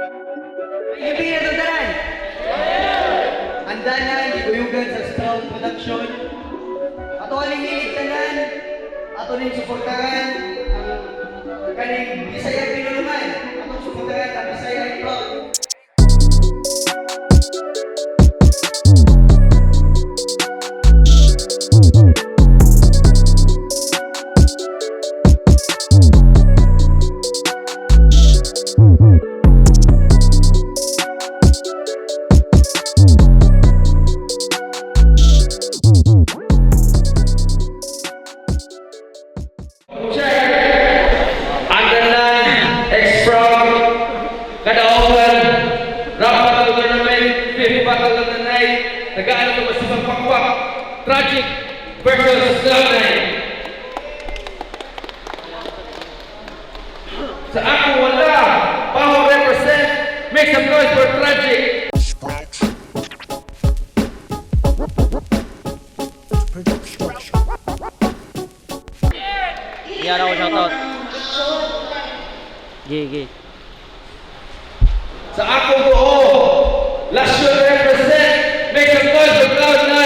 Ay, gabi na tundaran! Handa na, giguyugan sa Sprout Production. Ato aling niligtanan, ato ning suportahan ang kaning Bisaya Pinuluman. Atong suportahan ang Bisaya Sprout. Tagaan ito masibang pakwak. Tragic versus Cloud9. Sa ako wala. Paho represent. Make some noise for Tragic. Iya raw shoutout. Gigi. Sa ako buo. Lasyon represent. Make some noise for Cloud9.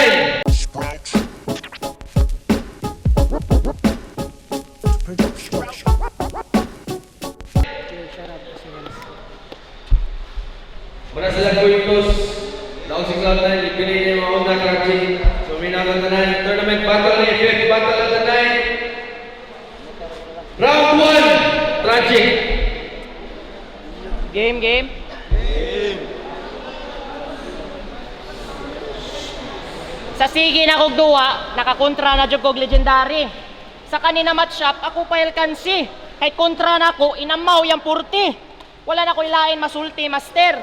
Muna sila po yung tos. Daong si Cloud9, ipinili niya mga onda Tragic. So minatang na tournament battle ni Fifth Battle of the Night. Round 1, Tragic. Game. Sa sige na kog duwa, nakakontra na jud kog legendary. Sa kanina matchup, ako pa kansi. Kay kontra na ko, inamaw yang purti. Wala na ko ilain masulti, master.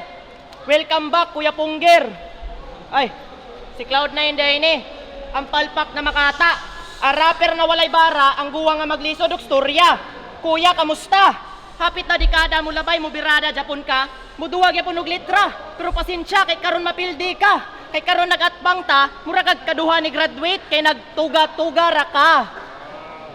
Welcome back, Kuya Pungger. Ay, si Cloud9 day ni. Ang palpak na makata. A rapper na walay bara, ang guwa nga maglisod og storya. Kuya, kamusta? Hapit na dekada mo labay mo birada Japon ka. Muduwag yapon og litra. Pero pasensya kay karon mapildi ka. Kay karon nagatbang ta, murag kaduha ni graduate kay nagtuga-tuga ra ka.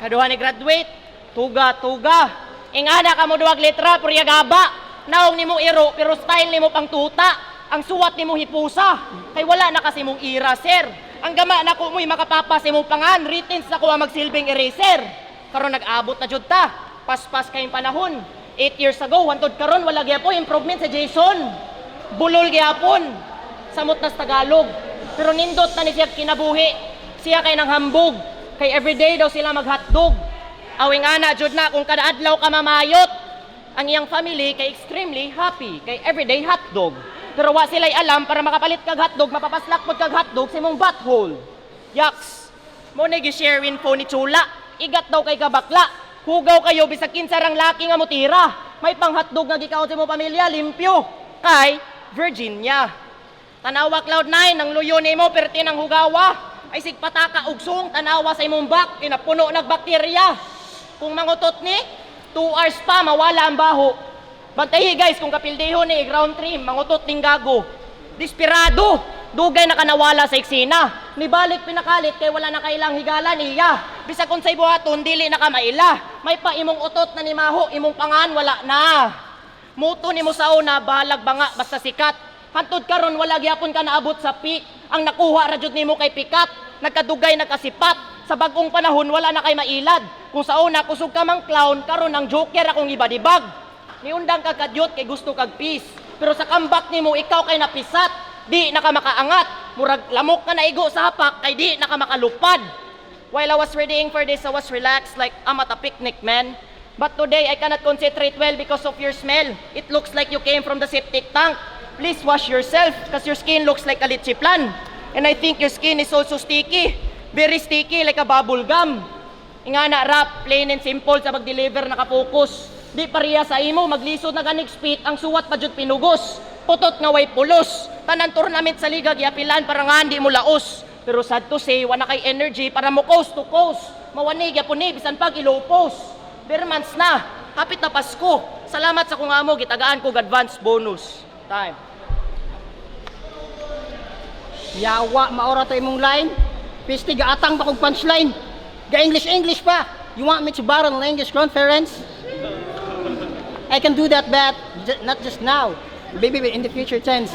Kaduha ni graduate, tuga-tuga. Ingana ka mo duwag litra pero yagaba. Naong nimo iro pero style nimo pang tuta. Ang suwat nimo hipusa. Kay wala na kasi mong ira, sir. Ang gama na ko mo'y makapapa sa imong pangan, written sa ko ang magsilbing eraser. Karon nag-abot na jud ta. Paspas kayong panahon. 8 years ago, hantod karon wala gyapon improvement sa Jason. Bulol gyapon. Samot na sa Tagalog. Pero nindot na ni siya kinabuhi. Siya kay nang hambog. Kay everyday daw sila mag-hotdog. Awing ana, jud na kung kada adlaw ka mamayot. Ang iyang family kay extremely happy. Kay everyday hotdog. Pero wa sila'y alam para makapalit kag hotdog, mapapaslak pod kag hotdog sa imong butthole. Yaks. Mo na gi-share info ni Chula. Igat daw kay kabakla. Hugaw kayo bisag kinsa rang laki nga mutira. May pang hotdog nga gikaon sa imong pamilya, limpyo. Kay Virginia. Tanawa Cloud9, ang luyo nimo perti ng hugawa. Ay sigpataka ugsong tanawa sa imong bak, kinapuno nagbakterya. Kung mangutot ni, 2 hours pa mawala ang baho. Bantayi guys, kung kapildihon ni ground 3, mangutot ning gago. Desperado, dugay na kanawala sa eksena. Nibalik pinakalit kay wala na kailang higala niya. Bisag kung sa'y buhaton, dili na ka maila. May pa imong utot na ni Maho, imong pangan wala na. Muto ni mo sa una, bahalag banga basta sikat. Hantod karon wala gyapon ka naabot sa peak. Ang nakuha ra jud nimo kay pikat. Nagkadugay nagkasipat. Sa bagong panahon wala na kay mailad. Kung sa una kusog ka mang clown, karon ang joker akong ibadibag. Niundang ka kadyot kay gusto kag peace. Pero sa comeback nimo ikaw kay napisat. Di na ka makaangat. Murag lamok ka naigo sa hapak kay di na ka makalupad. While I was readying for this, I was relaxed like I'm at a picnic, man. But today I cannot concentrate well because of your smell. It looks like you came from the septic tank. Please wash yourself because your skin looks like a lechiplan. And I think your skin is also sticky. Very sticky like a bubble gum. Ingana rap, plain and simple sa mag-deliver nakapokus. Di pareha sa imo, maglisod na ganig spit, ang suwat pa jud pinugos. Putot nga way pulos. Tanan tournament sa liga giapilan para nga hindi mo laos. Pero sad to say, wala kay energy para mo coast to coast. Mawanig yapon ni bisan pag ilopos. Bermans na, hapit na Pasko. Salamat sa kung amo, gitagaan ko advance bonus. Time. Yawa, maora to imong line. Pisti gaatang pa kong punchline. Ga-English pa. You want me to battle an English conference? I can do that, but not just now. Baby, in the future tense.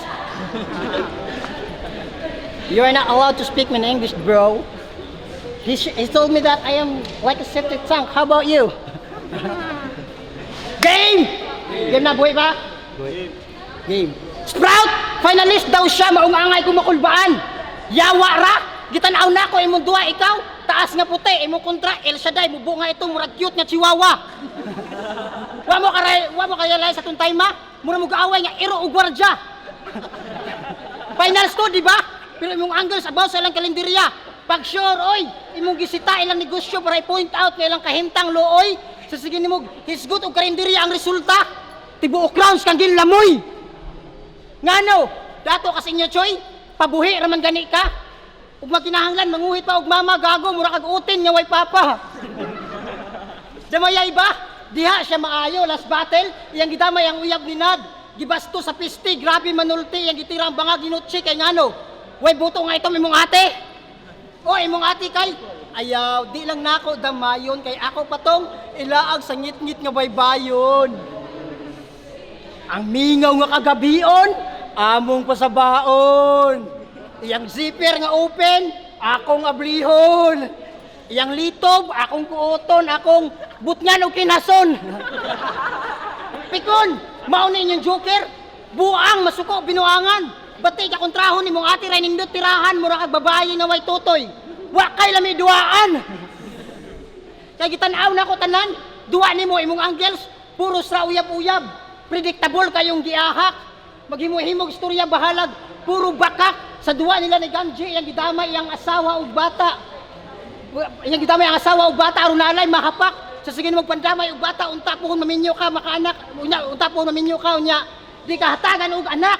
You are not allowed to speak in English, bro. He told me that I am like a septic tank. How about you? Game! Game na, buhay ba? Game. Sprout! Finalist daw siya, maungangay ko makulbaan. Yawa ra! Gitanaw na ko, imong duwa, ikaw. Taas nga puti, imong kontra, El Shaddai, mubo nga ito, murag cute nga chihuahua. Wa mo kaya sa itong time, ha? Mura mo gaaway nga, iro o gwardya. Finals to, di ba? Pero imong angles about sa ilang kalenderya. Pag sure, oy, imong gisita ilang negosyo para i-point out na ilang kahintang looy. Sa sige ni mo, hisgot o kalenderya ang resulta. Tibuok rounds kang ginlamoy. Ngano, dato kasi inyo, Choy, pabuhi raman gani ka. Ug magkinahanglan, manguhit pa og mama, gago, mura kag utin nga way papa. Damayay ba? Diha siya maayo, last battle, iyang gidamay ang uyab ni Nad. Gibasto sa pisti, grabe manulti, iyang gitira ang bangag ginutsi kay ngano. Way buto nga ito, imong ate. O, imong ate kay, ayaw, di lang nako damayon, kay ako patong, ilaag sa ngit-ngit nga baybayon. Ang mingaw nga kagabion, among pasabaon. Iyang zipper nga open, akong ablihon. Iyang litob, akong kuoton, akong butngan o kinason. Pikon, mauna inyong joker, buang masuko binuangan. Batay ka kontrahon ni mong ati ray nindot tirahan, mura kag babae nga way tutoy. Wakay lami duaan. Kay gitanaw na ko tanan, duwa nimo imong angels, puro sa uyab-uyab. Predictable kayong giahak. Maghimo-himog istorya bahalag, puro bakak. Sa duwa nila ni Ganji, iyang gidamay iyang asawa ug bata. Iyang gidamay ang asawa ug bata aron nalay mahapak. Sa sige magpandamay ug bata unta pohon maminyo ka makaanak. Unta pohon maminyo ka unya. Di ka hatagan og anak.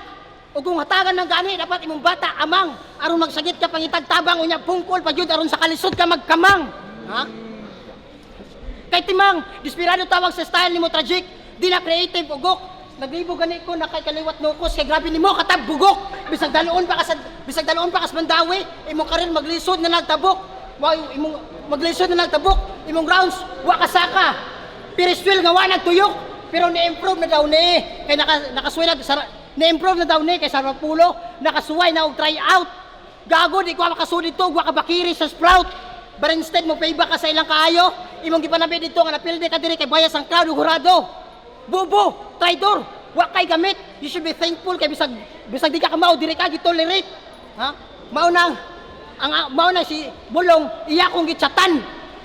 Ug kung hatagan ng gani dapat imong bata amang aron magsagit ka pangitagtabang unya pungkol pagyud aron sa kalisod ka magkamang. Ha? Kay timang, desperado tawag sa style nimo tragic, di na creative ugok. Naglibo gani ko na kay kaliwat nukos kay grabe nimo katab bugok. Bisag daloon pa kas mandawi, imong karir maglisod na nagtabok. Wa imong maglisod na nagtabok, imong rounds wa kasaka. Piriswil nga wa nagtuyok, pero ni-improve na daw ni kay nakasuway ni-improve na daw ni kay Sarap Pulo, nakasuway na og try out. Gago di ko makasud dito, wa ka bakiri sa Sprout. But instead mo payback ka sa ilang kaayo, imong gipanabi dito nga napilde ka diri kay bayas ang crowd ug hurado. Bobo, traidor, wa kay gamit. You should be thankful kay bisag di ka kamao diri ka gitolerate. Ha? Mao na si Bulong iya kong gitsatan.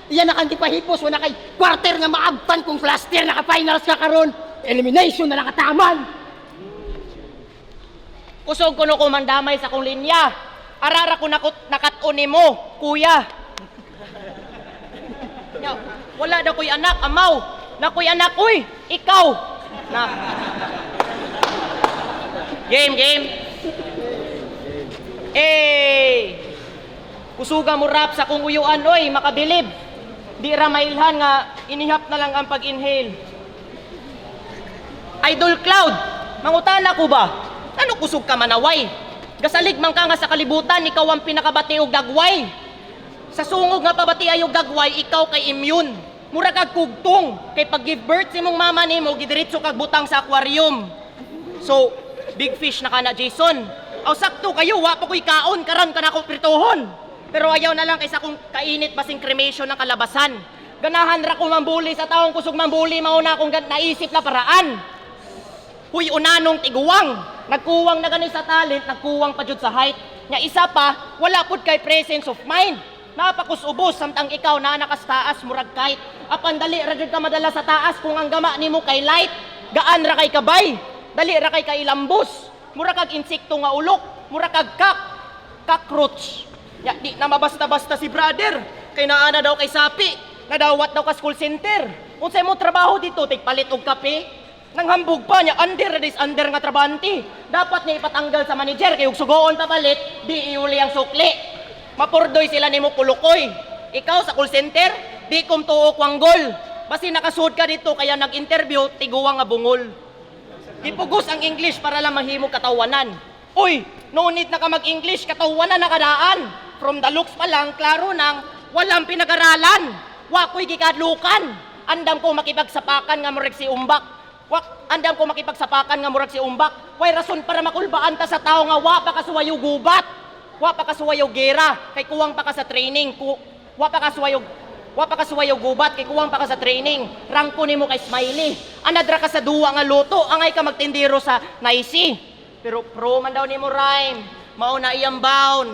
Iya na kang gipahipos wala kay quarter nga maabtan kung plaster naka-finals ka karon. Elimination na nakataman. Kusog ko no kumandamay sa kong linya. Arara ko nakatun nimo, kuya. Ya, wala daw ko'y anak, amaw. Na ko'y anak, uy, ikaw. Na. Game. Kusuga mo rap sa kung uyuan, oy, makabilib. Di ra mailhan nga, inihap na lang ang pag-inhale. Idol Cloud, mangutana ko ba? Ano kusog ka manaway? Gasalig man ka nga sa kalibutan, ikaw ang pinakabati og dagway. Sa sungog nga pabati ayog dagway, ikaw kay immune. Mura kag kugtong, kay pag give birth si mong mama nimo, gidiretso kag butang sa aquarium. So, big fish na ka na, Jason. Aw sakto kayo, wa pa ko'y kaon, karon ka na ko pritohon. Pero ayaw na lang kaysa kung kainit basing cremation ng kalabasan. Ganahan ra ko mambuli sa taong kusog mambuli, mauna akong naisip na paraan. Huy unanong tiguwang, nagkuwang na gani sa talent, nagkuwang pa jud sa height. Nya isa pa, wala pud kay presence of mind. Napakusubos samtang ikaw na nakas taas murag kite. Apan dali ra jud ka madala sa taas kung ang gama nimo kay light. Gaan ra kay kabay, dali ra kay kailambos. Mura kag insekto nga ulok, mura kag cockroach. Ya di na mabasta-basta si brother, kay naana daw kay sapi, nadawat daw ka school center. Unsay mo trabaho dito, tigpalit og kape? Nang hambog pa niya, under nga trabante. Dapat niya ipatanggal sa manager, kay ug sugoon pa palit, di iuli ang sukli. Mapurdoy sila nimo kulukoy. Ikaw sa call center, di kum tuok wanggol. Basi nakasud ka dito kaya nag-interview, tiguwang nga bungol. Ipugos ang English para lang mahimo katawanan. Uy, no need na ka mag-English, katawanan na kadaan. From the looks pa lang, klaro nang walang pinag-aralan. Wa ko'y gikadlukan. Andam ko makipagsapakan nga murag si umbak. Wak, andam ko makipagsapakan nga murag si Umbak. Way rason para makulbaan ta sa tao nga wa pa kasuwayo gubat. Wa pa kasuwayo gera, kay kuwang pa ka sa training. Wa pa kasuwayo gubat, kay kuwang pa ka sa training. Rangko nimo kay Smiley. Anadra ka sa duwa nga luto, angay ka magtindiro sa naisi. Pero pro man daw nimo rhyme. Mao na iyang bound.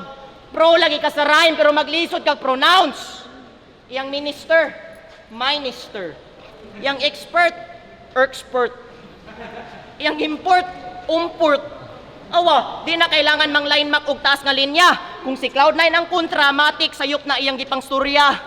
Pro lagi ka sa rhyme pero maglisod kag pronounce. Iyang minister, minister. Iyang expert, expert. Iyang import, umport. Awa, di na kailangan mang line map og taas nga linya. Kung si Cloud9 ang kontra, matik sayop na iyang gipang storya.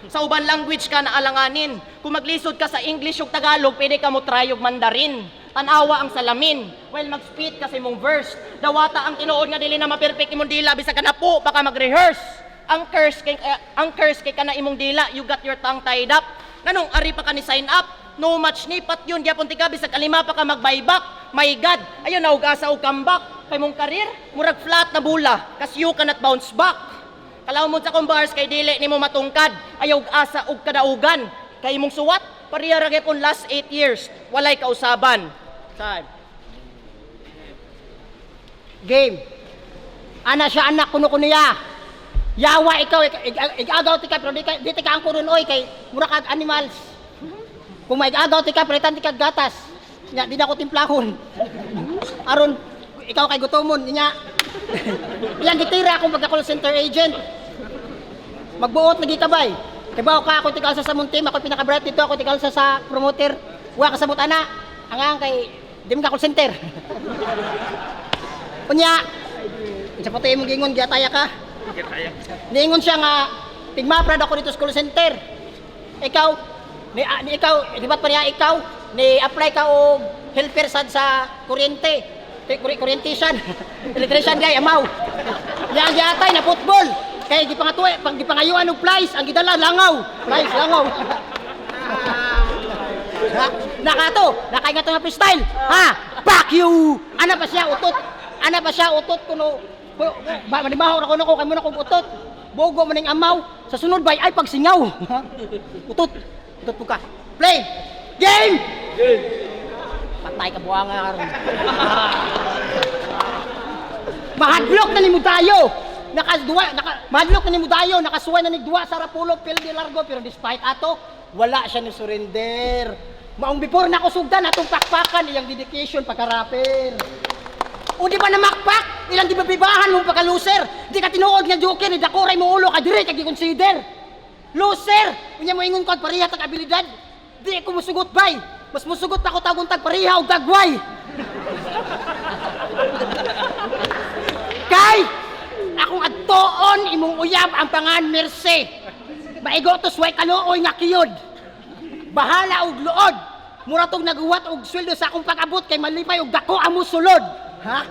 Sa uban language ka na alanganin. Kung maglisod ka sa English ug Tagalog, pwede ka mo try og Mandarin. Tanawa ang salamin. While mag-spit kasi mong verse. Dawata ang tinuod nga dili na ma-perfect imong dila bisag kana po baka mag-rehearse. Ang curse kay kana imong dila, you got your tongue tied up. Nganong ari pa ka ni sign up? No match ni pat yun gyapon ti ka bisag alima pa ka mag-buyback. My God, ayo na ugasa og comeback. Kay mong karir murag flat na bula, kas you cannot bounce back. Kalaw mo sa kong bars kay dili nimo matungkad. Ayaw asa og kadaugan. Kay imong suwat pareha ra gyapon last 8 years. Walay kausaban. Time. Game. Ana siya anak kuno niya. Yawa ikaw igagaw ti ka pero di ka ang kuron oy kay mura kag animals. Kung may agaw ti ka pretan ti kag gatas. Nya di na ko timplahon. Aron ikaw kay gutomon niya. Ilang gitira akong pagka call center agent. Magbuot lagi kabay. Kay bawo ka ako ti kalsa sa muntim, ako pinaka-bright dito, ako ti kalsa sa promoter. Wa ka sabot ana. Angang kay dim ka call center. Unya. Sa puti imong gingon giataya ka. Niingon siya nga tigmaprad ako dito sa call center. Ikaw ikaw, di ba pa niya ikaw ni apply ka og helper sad sa kuryente. Kuryentisan. Electrician guy amaw. Yang giatay na football. Kay gipangatuwa, pag gipangayuan og flies, ang gidala langaw. Flies langaw. Nakaingat nga freestyle. Ha? Fuck you. Ana pa siya utot kuno. Manibaho ra kuno ko kay mo na kog utot. Bogo man ning amaw. Sa sunod bay ay pagsingaw. Utot po ka. Play. Game. Patay ka buanga karon. Mahadlok na nimo tayo. Mahadlok na nimo tayo. Nakasuway na ni duwa sa Rapulo Pildi Largo pero despite ato wala siya ni surrender. Maong before na ko sugdan atong pakpakan iyang dedication pagka-rapper. O di ba na makpak? Ilang di ba bibahan mong pagka-loser? Di ka tinuod nga joker, ni dakuray mo ulo ka dire kag i-consider. Loser! Unya mo ingon ko at pareha tag abilidad. Di ko musugot bay. Mas musugot ako tagong tag pareha og dagway. Kay akong adtoon imong uyab ang pangan merse. Maigo to sway kanuoy nga kiyod. Bahala og luod. Mura tong naguwat og sweldo sa akong pag-abot kay malipay og dako amo sulod. Ha?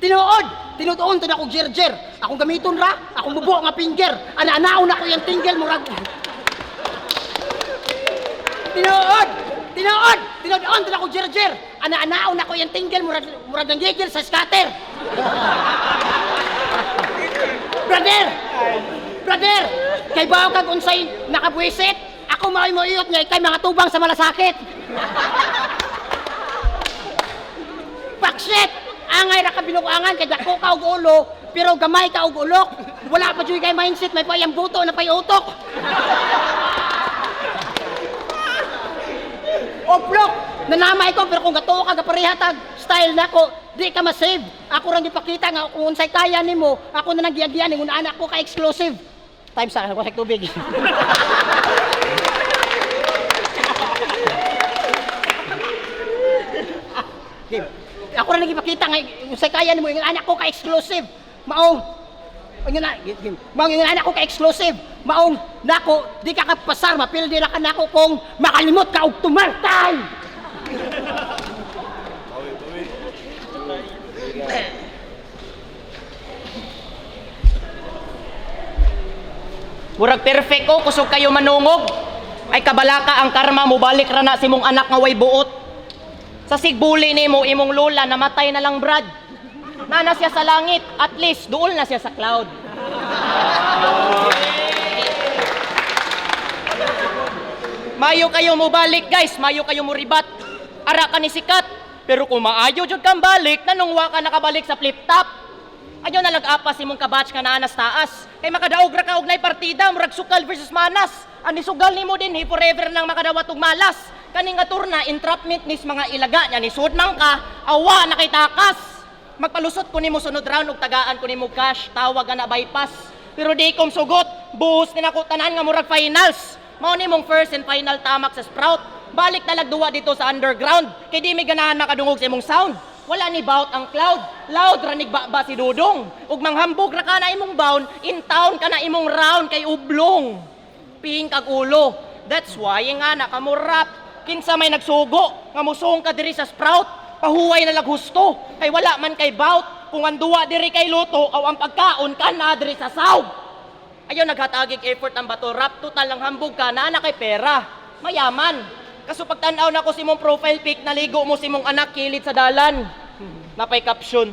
Tinuod to na akong jerjer. Akong gamiton ra, akong bubo nga finger. Ana-anaon ako yung tinggel murag. Tinuod to na akong jerjer. Ana-anaon ako yung tinggel murag ng gigil sa scatter. Brother, kay bawo kag unsay nakabwisit, ako mao'y moiyot nga kay mga tubang sa malasakit. Pakshit! Angay ra ka binukuangan kay dako ka og ulo, pero gamay ka og ulok. Wala pa jud kay mindset, may payang buto na pay utok. Oplok! Nanamay ko pero kung gato ka gaparehatag style nako, di ka ma-save. Ako rang gipakita nga kung unsay kaya nimo, ako na nang giyagian ning anak ko ka exclusive. Time sa ko sa tubig. Game. Ako na nagipakita nga sa kaya nimo yung anak ko ka exclusive. Maong yung anak ko ka exclusive. Maong nako di ka kapasar mapildi ra ka nako kung makalimot ka og tumartay. Murag perfect ko kusog kayo manungog. Ay kabalaka ang karma mo balik ra na si mong anak nga way buot. Sa sigbuli nimo imong lola namatay na lang Brad. Nana siya sa langit, at least duol na siya sa cloud. Mayo kayo mo balik guys, mayo kayo mo ribat. Ara ka ni sikat. Pero kung maayo jud kang balik, nanungwa ka nakabalik sa flip top. Ayaw na lag-apas imong kabatch ka na anas taas. Kay makadaog ra ka og nay partida, murag sukal versus manas. Ani sugal nimo din forever nang makadawat og malas. Kaning aturna entrapment nis mga ilaga nya ni sud man ka, awa na kay takas. Magpalusot ko nimo sunod round ug tagaan ko nimo cash, tawag na bypass. Pero di kom sugot, buhos ni nako tanan nga murag finals. Mao nimong first and final tamak sa Sprout. Balik na lagduwa dito sa underground. Kay di may ganahan makadungog sa imong sound. Wala ni bout ang cloud. Loud ranig ba si Dudong. Ug manghambog ra ka na imong bound, in town ka na imong round kay ublong. Ping kag ulo. That's why nga nakamurap. Kinsa may nagsugo nga musong ka diri sa Sprout. Pahuway na laghusto. Kay wala man kay bout. Kung anduwa diri kay luto aw ang pagkaon ka na diri sa South. Ayaw naghatagig effort ang bato rap, total lang hambog ka na kay pera. Mayaman. Kaso pagtanaw na ko si mong profile pic, naligo mo si mong anak kilid sa dalan. Napay caption.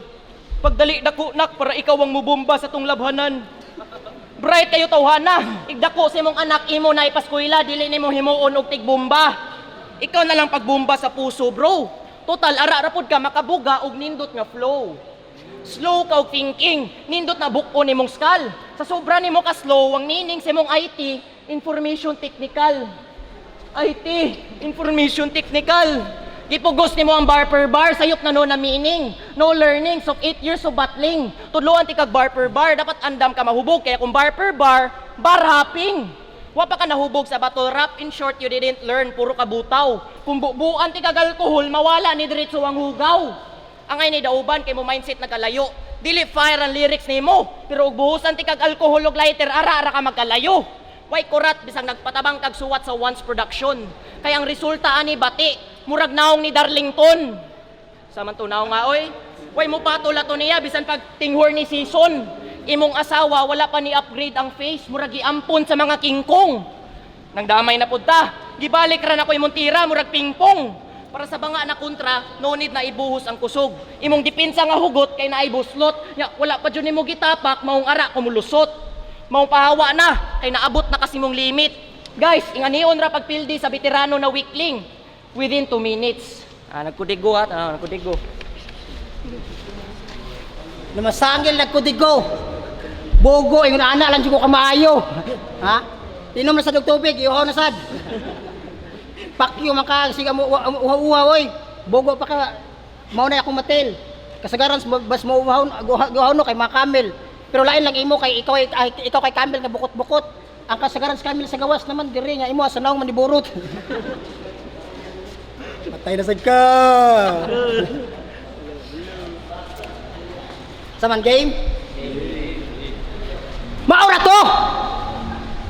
Pagdali dako nak para ikaw ang mubomba sa tong labhanan. Bright kayo tawhana. Igdako si mong anak imo na ipaskwela, dili nimo himuon og tigbomba. Ikaw na lang pagbomba sa puso, bro. Total ara rapod ka makabuga og nindot nga flow. Slow ka og thinking, nindot na buko nimong skull. Sa sobra nimo ka slow, ang meaning sa imong IT, information technical. IT, information technical. Gipugos nimo ang bar per bar, sayop na no na meaning. No learning, so 8 years of battling. Tudloan ti kag bar per bar, dapat andam ka mahubog. Kaya kung bar per bar, bar hopping. Wa pa ka nahubog sa battle rap, in short, you didn't learn, puro ka butaw. Kung bubuan ti kag alcohol, mawala ni diretso ang hugaw. Angay ni dauban kay mo mindset nagkalayo. Dili fire ang lyrics nimo, pero ug buhusan ti kag alcohol ug lighter ara ka magkalayo. Way kurat bisang nagpatabang kag suwat sa once production. Kay ang resulta ani bati, murag naong ni Darlington. Samantunaw nga oy, way mo patula to niya bisan pag tinghor ni season. Imong asawa wala pa ni upgrade ang face, murag giampon sa mga kingkong. Nang damay na pud ta, gibalik ra na ko imong tira murag pingpong. Para sa banga na kontra, no need na ibuhos ang kusog. Imong depensa nga hugot kay naay buslot. Nya wala pa jud nimo gitapak, maong ara kumulusot. Maong pahawa na kay naabot na kasi mong limit. Guys, inganion ra pagpildi sa veterano na weakling within 2 minutes. Nagkudigo ha, nagkudigo. Namasangil nagkudigo. Bogo ingon ana lang jud ko kamaayo. Ha? Inom na sa tubig, iuhaw na sad. Pakyo maka siga mo uha oy. Bogo pa ka. Mao na akong matil. Kasagaran bas mo uhaw no kay makamel. Pero lain lang imo kay ikaw kay Camel nga bukot-bukot. Ang kasagaran sa Camel sa gawas naman diri nga imo sa naong maniburot. Patay na sad ka. Saman game? Maura to.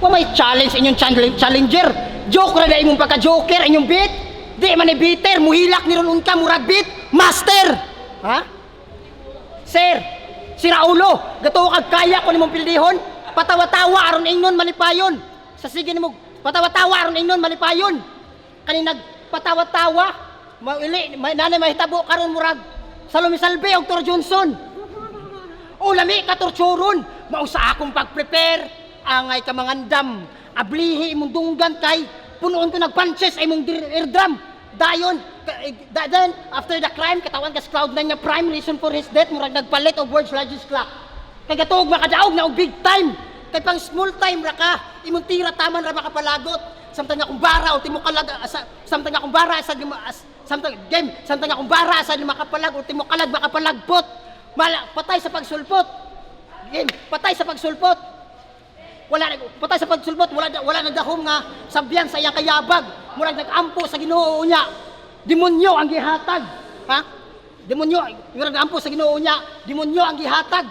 Wa may challenge inyong challenger. Joke ra da imong pagka-joker inyong beat. Di man ni beater, muhilak ni ron unka murag beat master. Ha? Sir, si Raulo, gato kag kaya ko nimong pildihon. Patawa-tawa aron ingnon malipayon. Sa sige nimo, patawa-tawa aron ingnon malipayon. Kani nagpatawa-tawa, mauli nanay mahitabo karon murag Salome Salve og Tor Johnson. O lami ka torturon, mao sa akong pag-prepare, angay ka mangandam. Ablihi imong dunggan kay punuon ko nagpunches ay imong eardrum. Dayon, then after the crime katawan kas Cloud9 nga prime reason for his death murag nagpalit og words largest clock. Kay gatuog makadaog na og big time. Kay pang small time ra ka, imong tira taman ra makapalagot. Samtang nga kung bara ultimo kalag samtang nga kung bara sa samtang nga kung bara sa makapalag ultimo kalag makapalagpot. Patay sa pagsulpot. Game, patay sa pagsulpot. Patay sa pagsulpot, wala nagdahom nga sabyan sa iyang kayabag. Murag nag-ampo sa Ginoo niya. Demonyo ang gihatag. Ha? Demonyo, murag nag-ampo sa Ginoo niya. Demonyo ang gihatag.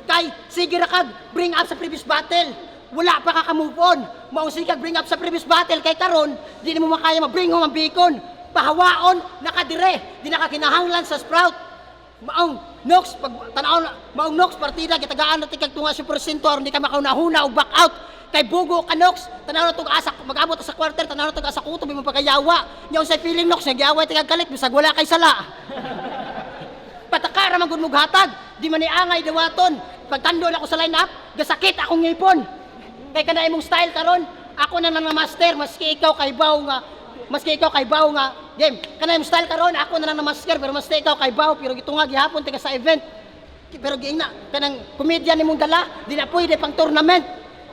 Kay sige ra kag bring up sa previous battle. Wala pa ka move on. Mao sige kag bring up sa previous battle kay karon di mo makaya ma-bring home ang bacon. Pahawaon nakadire, di nakakinahanglan sa Sprout. Maong Nox pag tanaw maong Nox partida gitagaan natin kag tunga 1% aron di ka makaunahuna og back out kay bugo ka Nox tanaw na tug asa mag-abot sa quarter tanaw na tug asa kutob imong pagayawa nya unsay feeling Nox nagyaway tigag kalit bisag wala kay sala pataka ra man gud mog hatag di man ni angay dawaton pagtando na ko sa line up gasakit akong ngipon kay kana imong style karon ako na lang na master, maski ikaw kay Bao nga, game, kanay mo style karon, ako na lang na master, pero maski ikaw kay Bao, pero gito nga gihapon tika sa event. Pero giingna, kanang komedya nimong dala, di na pwede pang tournament.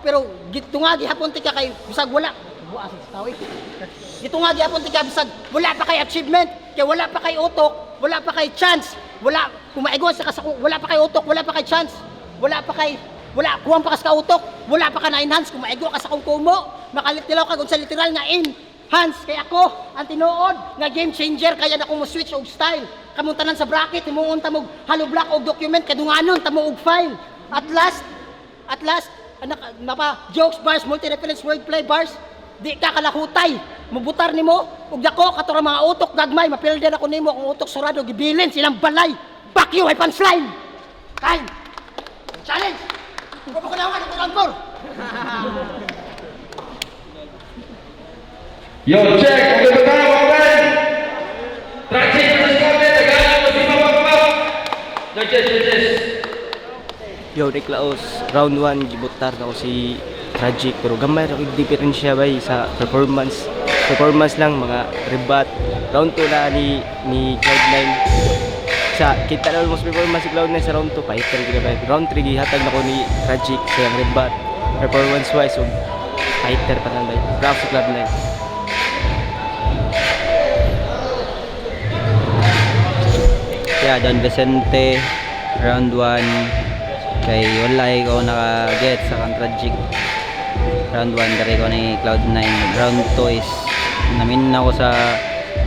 Pero gito nga gihapon tika kay bisag wala. Buas sa tawi. Gito nga gihapon tika bisag wala pa kay achievement, kay wala pa kay utok, wala pa kay chance. Wala kumaigon sa kasako, wala pa kay utok, wala pa kay chance. Wala kuwang pa kas ka utok, wala pa ka na enhance kumaigo ka sa kung kumo. Makalitilaw ka sa literal nga enhance kay ako ang tinuod nga game changer kaya na ko mo switch og style. Kamuntanan sa bracket himuon ta mog hollow block og document kadunganon ta mo og file. At last anak napa jokes bars multi-reference wordplay bars di ka kalahutay mubutar nimo og dako katura mga utok gagmay mapilder ako nimo kung utok surado gibilin silang balay. Fuck you ay punchline. Time. Challenge. Ko ko na ako kampor. Yo, check! Okay ba tayo, mga friend? Tragic versus Cloud9, Tagalog, masima pa. Yes. Yo, Niklaos, round 1, gibutar na ko si Tragic, pero gamay rin diferensya ba sa performance. Performance lang, mga rebat. Round 2 na ni Cloud9. Kita na mas performance si Cloud9 sa round 2, fighter kita ba. Round 3, gihatag na ko ni Tragic sa yung rebat. Performance-wise, fighter pa lang ba. Bravo si Cloud9. Yeah, Don Vicente, round 1 kay wala ko naka-get sa kang Tragic. Round 1 dari ko ni Cloud9. Round 2 is namin na ko sa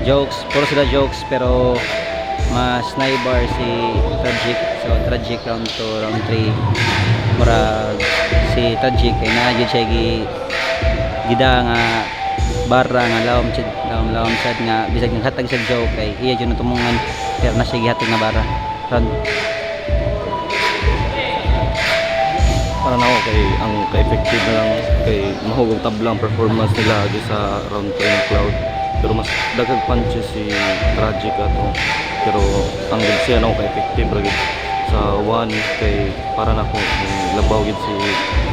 jokes, puro sila jokes pero mas sniper si Tragic. So Tragic round 2, round 3 murag si Tragic kay naadyo siya gida nga barra nga lawom sad nga bisag naghatag sa joke kay iya jud tumungan pero na siya gihatag na barra. Round para na ako kay ang ka-effective na lang kay mahugog tablang performance nila di sa round 3 ng Cloud, pero mas daghang punches si Tragic ato, pero ang gid siya na ka-effective ra gid sa 1 kay para na ko labaw gid si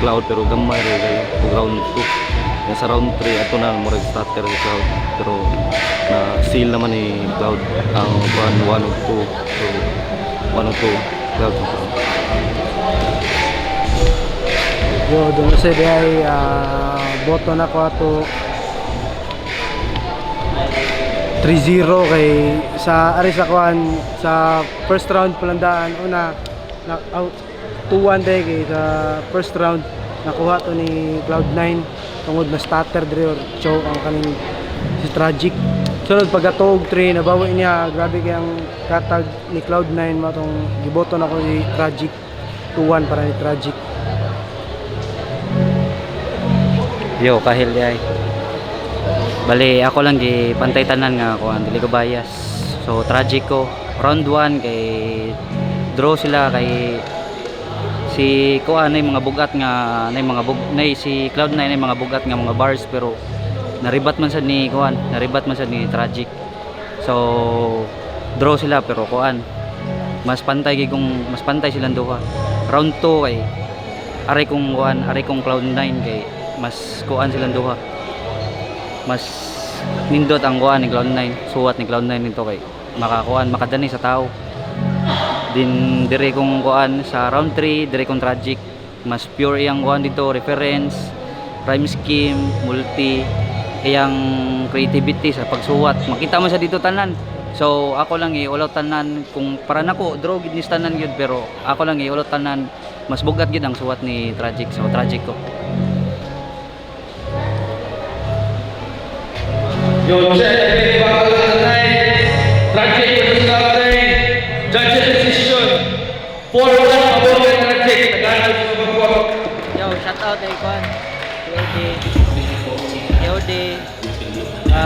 Cloud pero gamay ra kay round 2 nga sa round 3 ato na mo starter si Cloud, pero na seal naman ni Cloud ang 1 ug 2, so 1 ug 2 Cloud. Yo, doon sa day boto na ko ato 3-0 kay sa ari sa kuan sa first round palandaan una knock out 2-1 day kay sa first round nakuha to ni Cloud9 tungod na starter dire or choke ang kaning si Tragic. Sunod pagkatog 3 nabawi niya, grabe kay ang katag ni Cloud9 mo tong giboto na ko ni Tragic 2-1 para ni Tragic. yo kahil ay bali ako lang di pantay tanan nga ako dili ko bias. So Tragic ko round 1 kay draw sila kay si kuan ay mga bugat nga nay si Cloud9 ay mga bugat nga mga bars pero naribat man sad ni kuan, naribat man sad ni Tragic. So draw sila pero kuan mas pantay silang duha. Round 2 kay aray kong Cloud9 kay mas kuan silang duha. Mas nindot ang kuan ni Cloud9, suwat ni Cloud9 nito kay makadani sa tao. Din dire kong kuan sa round 3, dire kong Tragic. Mas pure iyang kuan dito, reference, rhyme scheme, multi, iyang creativity sa pagsuwat. Makita mo sa dito tanan. So ako lang ulot tanan kung para nako draw gid ni tanan gyud pero ako lang ulot tanan mas bugat gid ang suwat ni Tragic. So Tragic ko. Yo, check! Battle of the night! Tragic versus Cloud9. Judges decision. 4-1 pabor kay Tragic. Tagalog sa pagbuwag. Yo, shout out kay Kwan. KOD,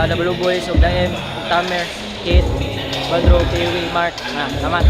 W Boys, Daem, Tamer, Kate, Badro, Kiwi, Mark. Naman.